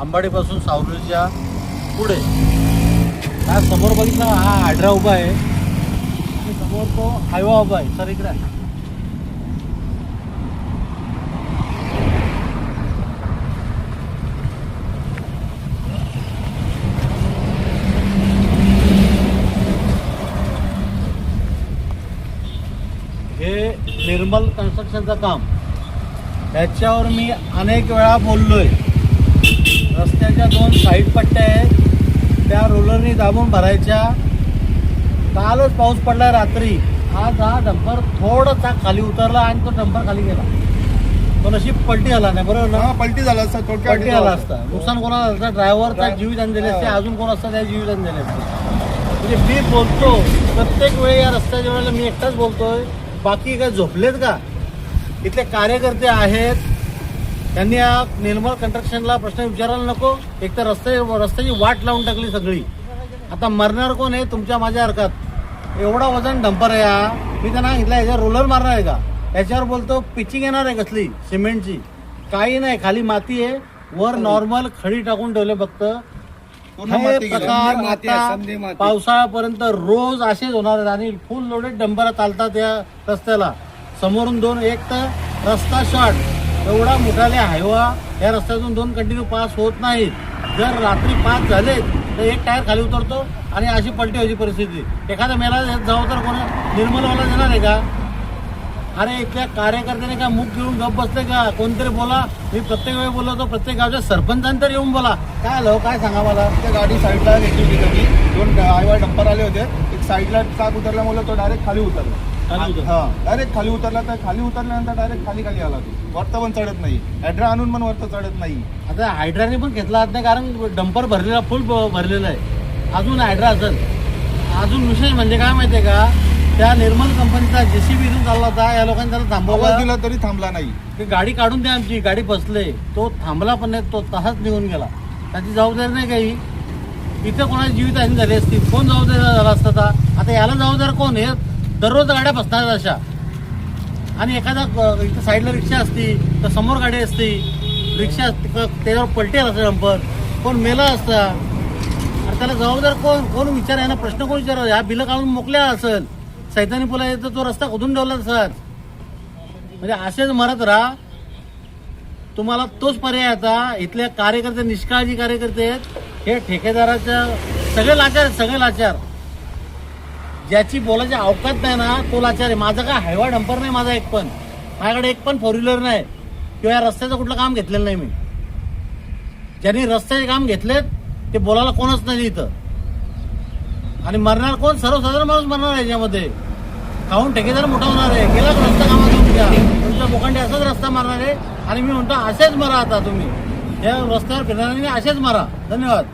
अंबाडीपासून सावलीच्या पुढे हा समोर बघितला हा हायड्रा उभा आहे आणि समोर तो हायवा उभा आहे. सर इकडे आहे. हे निर्मल कन्स्ट्रक्शनचं काम, त्याच्यावर मी अनेक वेळा बोललोय. रस्त्याच्या 2 साईड पट्ट्या आहेत, त्या रोलरनी दाबून भरायच्या. कालच पाऊस पडलाय रात्री, आज हा डंपर थोडासा खाली उतरला आणि तो डंपर खाली गेला. तो नशीब पलटी आला नाही, बरोबर ना? पलटी झाला असता, पलटी आला असता. नुकसान कोणाला झालं असतं? ड्रायव्हरचा जीवितहानी झाली असते, अजून कोण असतं त्या जीवितहानी झाली असते. म्हणजे मी बोलतो प्रत्येक वेळी या रस्त्याच्या वेळेला मी एकटाच बोलतोय. बाकी काय झोपलेत का? इथले कार्यकर्ते आहेत, त्यांनी या निर्मल कन्स्ट्रक्शनला प्रश्न विचारायला नको. एक तर रस्त्याची वाट लावून टाकली सगळी. आता मरणार कोण आहे? तुमच्या माझ्या हरकत. एवढा वजन डंपर आहे हा. मी त्यांना सांगितलं याच्यावर रोलर मारणार आहे का? याच्यावर बोलतो पिचिंग येणार आहे कसली सिमेंटची. काही नाही, खाली माती आहे, वर नॉर्मल खडी टाकून ठेवले फक्त. हे प्रकार आता पावसाळ्यापर्यंत रोज असेच होणार आहेत आणि फुल लोडेड डंपर चालतात या रस्त्याला. समोरून 2, एक तर रस्ता शॉर्ट, एवढा मोठाले हायवा, या रस्त्यातून 2 कंटिन्यू पास होत नाहीत. जर रात्री 5 झाले तर एक टायर खाली उतरतो आणि अशी पलटी व्हायची परिस्थिती. एखादा मेला जाऊ तर कोण निर्मलवाला देणार आहे का? अरे इथल्या कार्यकर्त्याने का मुख घेऊन गप बसले का? कोणतरी बोला. मी प्रत्येक वेळी बोलतो, प्रत्येक गावच्या सरपंचांनी तर येऊन बोला. काय आलं काय सांगा मला? त्या गाडी साईडला घेतली होती कधी, 2 हायवा डंपर आले होते. एक साईडला चाक उतरल्यामुळे तो डायरेक्ट खाली उतरला. हा, डायरेक्ट खाली उतरला. तर खाली उतरल्यानंतर डायरेक्ट खाली आला. तो वरता पण चढत नाही, हायड्रा आणून पण वरता चढत नाही. आता हायड्राने पण घेतला नाही, कारण डंपर भरलेला फुल भरलेला आहे. अजून हायड्रा असेल. अजून विशेष म्हणजे काय माहितीये का, त्या निर्मल कंपनीचा जेसीबी इथून चालला होता. या लोकांनी त्याला थांबवला, दिला तरी थांबला नाही. ते गाडी काढून द्या, आमची गाडी फसले. तो थांबला पण नाही, तो तसाच निघून गेला. त्याची जबाबदारी नाही काही. इथे कोणाची जीवितहानी झाली असती, कोण जबाबदार झाला असता? आता याला जबाबदार कोण? हे दररोज गाड्या फसणार अशा. आणि एखादा इथं साईडला रिक्षा असती तर समोर गाडी असती, रिक्षा त्याच्यावर पलटी असतं डंपर, कोण मेला असता. अरे त्याला जबाबदार कोण? कोण विचार आहे ना? प्रश्न कोण विचार? ह्या बिलं काढून मोकल्या असेल. सैतानी पुला येतं, तो रस्ता खोदून ठेवला तसाच. म्हणजे असेच मरत राहा. तुम्हाला तोच पर्याय. आता इथले कार्यकर्ते निष्काळजी कार्यकर्ते आहेत. हे ठेकेदाराच्या सगळे लाचार आहेत, सगळे लाचार. ज्याची बोलायची अवकात नाही ना तो लाचार आहे. माझा काय हायवा डंपर नाही, माझा एक पण. माझ्याकडे एक पण 4 व्हीलर नाही, किंवा या रस्त्याचं कुठलं काम घेतलेलं नाही मी. ज्यांनी रस्त्याचे काम घेतलेत ते बोलायला कोणच नाही इथं. आणि मरणार कोण? सर्वसाधारण माणूस मरणार आहे याच्यामध्ये. खाऊन ठेकेदार मोठा होणार आहे. गेला रस्ता कामात तुमच्या बोकांडे असाच रस्ता मारणार आहे. आणि मी म्हणतो असेच मरा आता तुम्ही. या रस्त्यावर फिरणाऱ्यांनी असेच मारा. धन्यवाद.